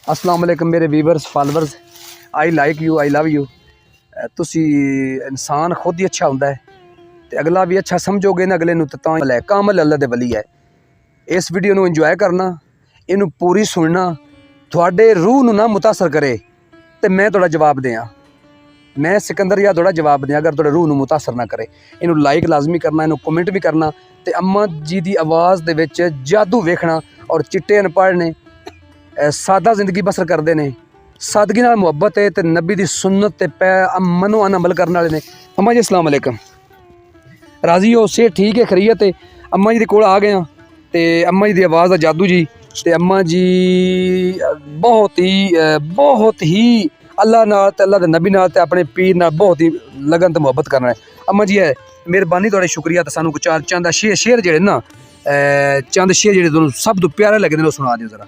अस्सलाम वालेकुम मेरे viewers followers. I like you, I love you. तुसी इंसान खुद ही अच्छा होंदा है ते अगला भी अच्छा समझोगे ना अगले नूं तां है कामल अल्लाह दे वली है। इस वीडियो नूं इंजॉय करना, इनू पूरी सुनना, थोड़े रूह नूं ना मुतासर करे ते मैं थोड़ा जवाब दें। मैं सिकंदर या थोड़ा जवाब दें अगर थोड़े रूह नूं मुतासर ना करे। इनू लाइक लाजमी करना, इनू कमेंट भी करना ते अम्मा जी दी आवाज़ दे विच जादू वेखना। और चिट्टे अनपढ़ ने सादा जिंदगी बसर करते हैं, सादगी नाल मुहब्बत है तो नबी दी सुन्नत ते पै मनो अमल करने वाले ने। अम्मा जी अस्सलाम वालेकुम, राजी हो? से ठीक है, खरीयत है? अम्मा जी दे कोल आ गए हैं ते अम्मा जी दी आवाज़ दा जादू जी ते अम्मा जी बहुत ही अल्लाह नाल ते अल्लाह दे नबी नाल ते अपने पीर नाल बहुत ही लगन ते मुहब्बत करना है। अम्मा जी है मेहरबानी थोड़ी शुक्रिया। तो सानू चार चंद शेर जेहड़े ना चंद शेर जेहड़े तुहानू सब तो प्यारे लगदे ने सुना दिओ जरा।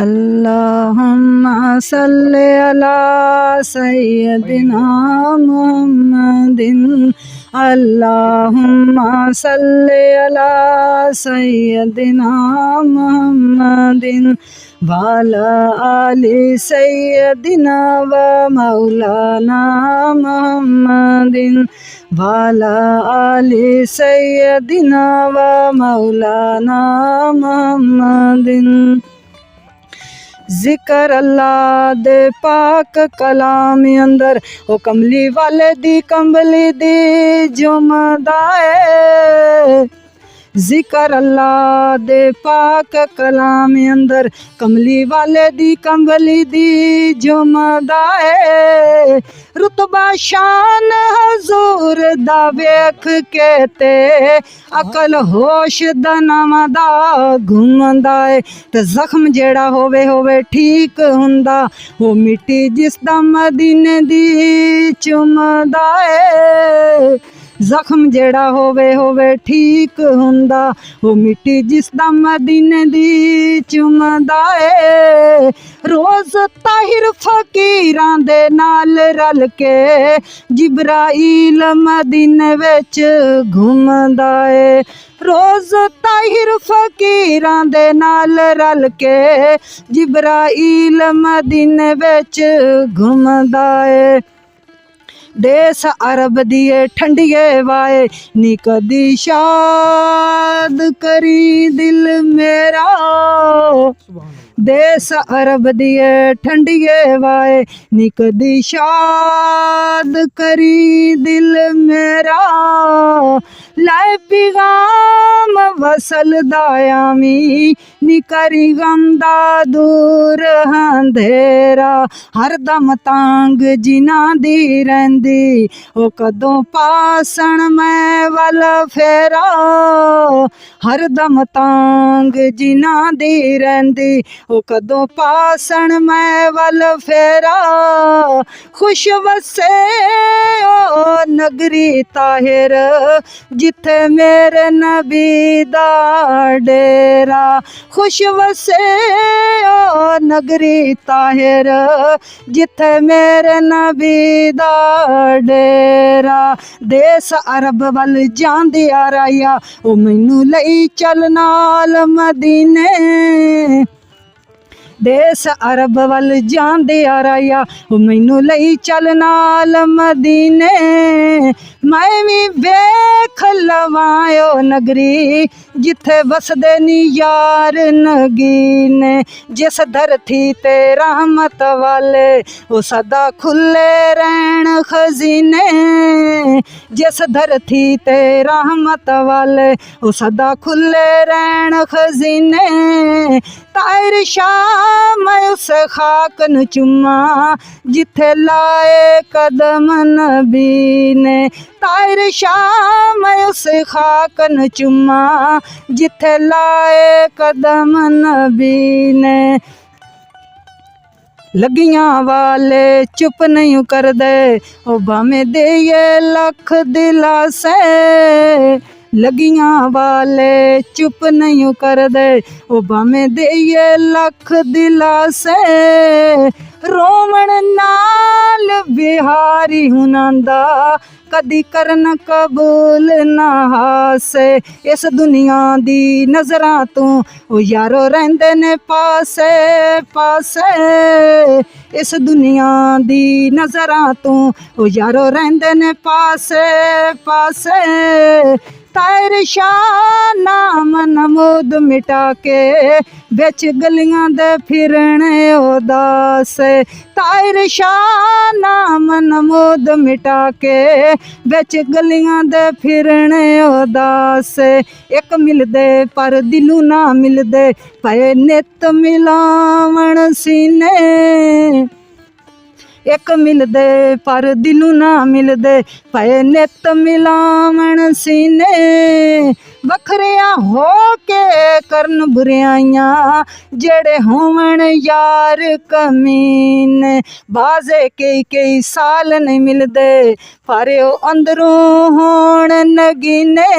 अल्लाहुम्मा सल्ले अला सय्यदिना मुहम्मदिन, अल्लाहुम्मा सल्ले अला सय्यदिना मुहम्मदिन वाला आली सय्यदिना व मौलाना मुहम्मदिन वाला आली सय्यदिना व मौलाना मुहम्मदिन। जिक्र अल्लाह दे पाक कलाम अंदर ओ कमली वाले दी कंबली दी जुमदा है। जिक्र अल्लाह दे पाक कलाम अंदर कमली वाले दी कंबली दी जुमदा है। रुतबा शान हजूर दा वेख के ते अकल होश दा नमदा घुमदा है। ते जख्म जेड़ा होवे होवे ठीक हुंदा, वो मिट्टी जिस दा मदीने दी चुमदा है। जख्म जेड़ा होवे ठीक हुंदा, वो मिट्टी जिस दा मदीने दी चुमदा है। रोज ताहिर फकीरां दे नाल रल के जिब्राइल मदीने विच घुमदा है। रोज ताहिर फकीरां दे नाल रल के जिब्राइल मदीने विच घुमदा है। देस अरब दिए ठंडिए वाए नी कदी शाद करी दिल मेरा। देस अरब दिए ठंडिए वाए नी कदी शाद करी दिल मेरा। लाए पैगाम वसल दायामी नी करी गम दा दूर अंधेरा। हर दम तांग जिना दी रैंदी ओ कदों पासण मैं वल फेरा। हर दम तांग जिना दी रैंदी ओ कदों पासण मैं वल फेरा। खुश वसे ओ नगरी ताहिर जिथे मेरे नबी दा डेरा। खुश वसे ओ नगरी ताहिर जिथे मेरे नबी दा डेरा। देस अरब वल जांदी आ राया ओ मैनू लई चल नाल मदीने। देस अरब वल जांदे आ राया ओ मैनू लई चल नाल मदीने। मैं भी वेख लवां ओ नगरी जिथे वसदे नी यार नगीने। जिस धरती ते रहमत वाले ओ सदा खुले रहन खजीने। जिस धरती ते रहमत वाले ओ सदा खुले रहन खजीने। ताहिर शाह मैं उस खाक न चुमा जिथे लाए कदम नबी ने। ताहिर शाह मैं उस खाक न चुमा जिथे लाए कदम नबी ने। लगियां वाले चुप नहीं कर दे ओ भावे दे ये लख दिलासे। लगियां वाले चुप नहीं कर दे ओ भावे दे ये लख दिलासे। रोवण नाल बिहारी हुनांदा कदी करन कबूल ना हासे इस दुनिया दी नजरां तू ओ यारो रहिंदे ने पासे पासे इस दुनिया दी नजरां तू ओ यारो रहिंदे ने पासे पासे तायर शाह नाम नमूद मिटा के बिच गलियां दे फिरने उदास तायर शाह नाम नमूद मिटा के बिच गलियां दे फिरने उदास एक मिलदे पर दिलू ना मिलदे पे नित मिलावण सीने एक मिलदे पर दिलू ना मिलदे पे नित मिलावण सीने वखरिया हो के करन बुराइयां जेड़े होवण यार कमीने बाजे कई साल नहीं मिलदे पर ओ अंदरों होण नगीने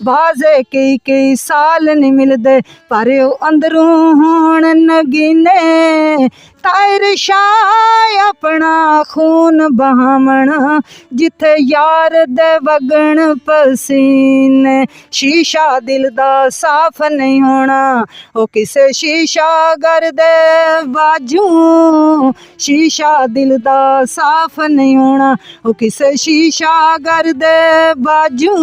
बाजे कई साल नहीं मिलदे पर ओ अंदरों होण नगीने तायर शाह अपना खून बहावण जिथे यार दे वगण पसीने शीशा दिल दा साफ नहीं होना ओ किसे शीशा घर दे बाजू शीशा दिल दा साफ नहीं होना ओ किसे शीशा घर दे बाजू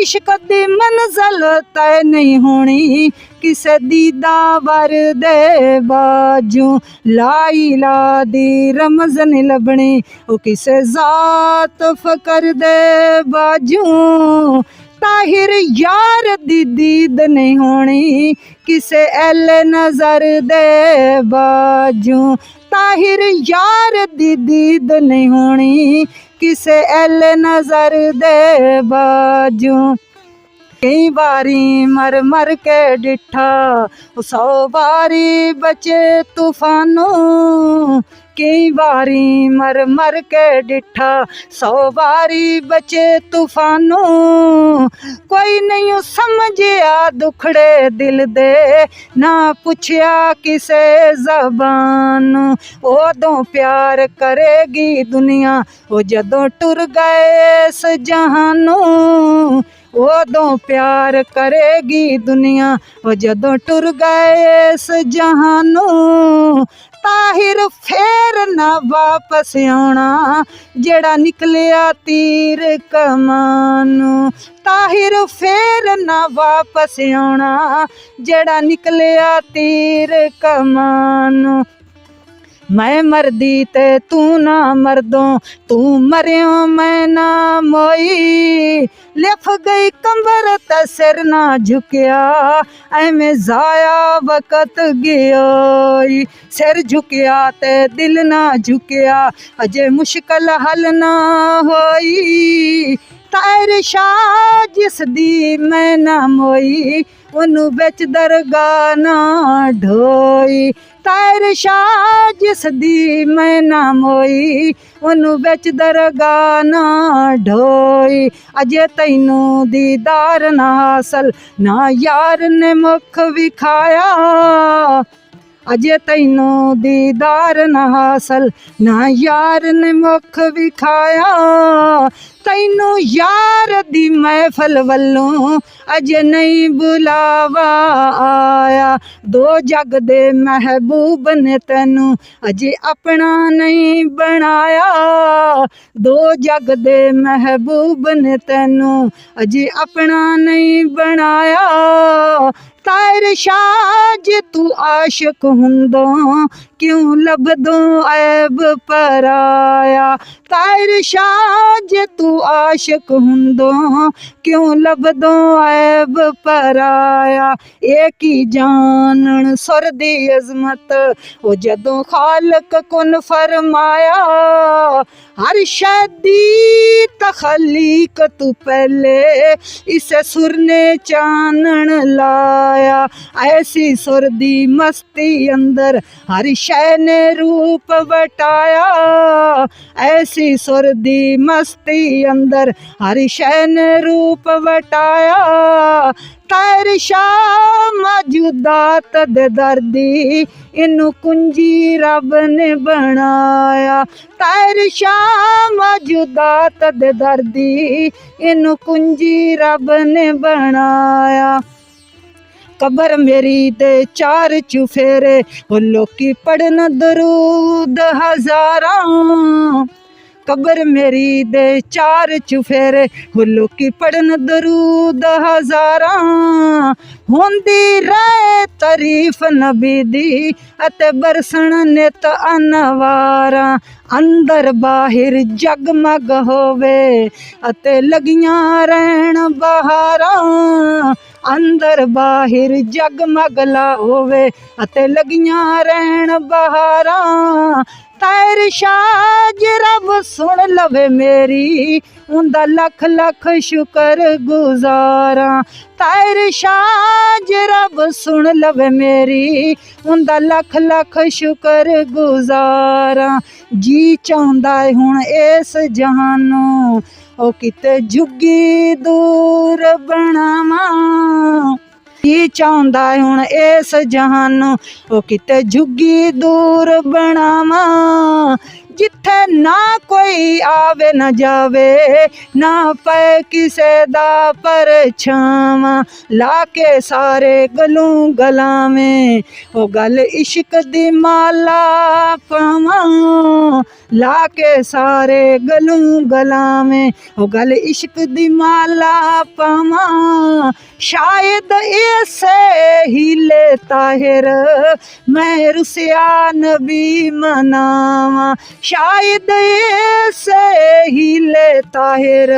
इश्क दी मंज़िल तय नहीं होनी किसे दीदावर दे बाजू लाई ला दी रमज नहीं लभनी ओ किसे जात फकर दे बाजू ताहिर यार दी दीद नहीं होनी किसे एल नजर दे बाजू ताहिर यार दी दीद नहीं होनी किसे एल नजर दे बाजू कई बारी मर मर के डिठा 100 बारी बचे तूफानों कई बारी मर मर के डिठा 100 बारी बचे तूफानों कोई नहीं समझिया दुखड़े दिल दे ना पुछया किसे जबान ओदों प्यार करेगी दुनिया ओ जदों टुर गए इस जहानों ओदों प्यार करेगी दुनिया ओ जदों टुर गए इस जहानों ताहिर फेर ना वापस आना जेड़ा निकलिया तीर कमानू ताहिर फेर ना वापस आना जेड़ा निकलिया तीर कमानू मैं मरदी ते तू ना मरदों तू मरियो मैं ना मोई लिफ गई कंबर ते सिर ना झुकिया ऐमें जाया वक़्त गयोई सिर झुकिया ते दिल ना झुकिया अजे मुश्किल हल ना होई तायर शाह जिस दी मैं ना मोई उन्नू बिच दरगाह ना ढोई तायर शाह जिस दी मैं ना मोई उन्नू बिच दरगाह ना ढोई अजे तैनू दीदार ना हासल ना यार ने मुख विखाया अजे तैनू दीदार ना हासल ना यार ने मुख विखाया तैनू यार दी महफल वल्लों अजे नहीं बुलावा आया दो जग दे महबूब ने तैनू अजे अपना नहीं बनाया दो जग दे महबूब ने तैनू अजे अपना नहीं बनाया तायर शाह जे तू आशिक हुंदों क्यों लभदों ऐब पराया तायर शाह जे तू आशिक हुंदों क्यों लभदों ऐब पराया एक ही जानन सुर दी अजमत ओ जदों खालक कुन फरमाया हर शै दी तखलीक तू पहले इसे सुर ने चानन लाया ऐसी सुर दी मस्ती अंदर हर शै ने रूप बटाया ऐसी सुर दी मस्ती अंदर हर शै ने रूप वटाया ताहिर शाह मौजूदा तद दर्दी इनू कुंजी रब ने बनाया ताहिर शाह मौजूदा तद दर्दी इनू कुंजी रब ने बनाया कबर मेरी दे 4 चुफेरे वो लोकी पढ़न दरूद हजारां कबर मेरी दे 4 चुफेरे वो लोकी पढ़न दरूद हजारां होंदी रहे तारीफ नबी दी अते बरसण नित अनवारा अंदर बाहिर जगमग होवे अते लगियां रहन बहारां अंदर बाहिर जगमग ला होवे अते लगियां रहन बहारां ताहिर शाह रब सुन लवे मेरी उंदा लख लख शुकर गुजारा ताहिर शाह रब सुन लवे मेरी उंदा लख लख शुकर गुजारा जी चाहुंदा हुण इस जहानों ओ किते झुग्गी दूर बनावां जी चाहुंदा हुण इस जहानों ओ किते झुग्गी दूर बनावां जिथे ना कोई आवे न जावे ना पे किसे दा परछावां लाके सारे गलों गलावें ओ गल इश्क दी माला पावां लाके सारे गलों गलावें ओ गल इश्क दी माला पावां शायद ऐसे हीले ताहिर मैं रुसिया नबी मनावां शायद ऐसे हीले ताहिर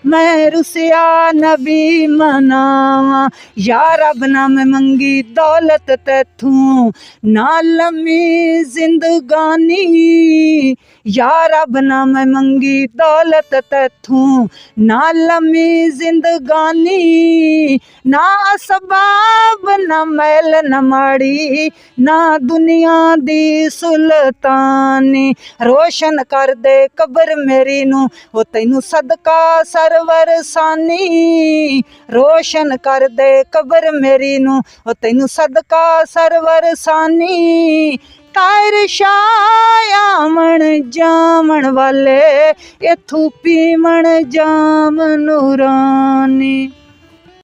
मैं रुसिया नबी मनावां या रब ना मैं मंगी दौलत तैथूं ना लम्मी जिंदगानी या रब ना मैं मंगी दौलत तैथूं ना लम्मी जिंदगानी ना असबाब ना मैल न माड़ी ना दुनिया दी सुल्तानी रोशन कर दे कबर मेरी नू ओ तैनू सदका सरवर सानी रोशन कर दे कबर मेरी नू ओ तैनू सदका सरवर सानी ताहिर शाह आमण जामण वाले इथू पीवण जाम नूरानी।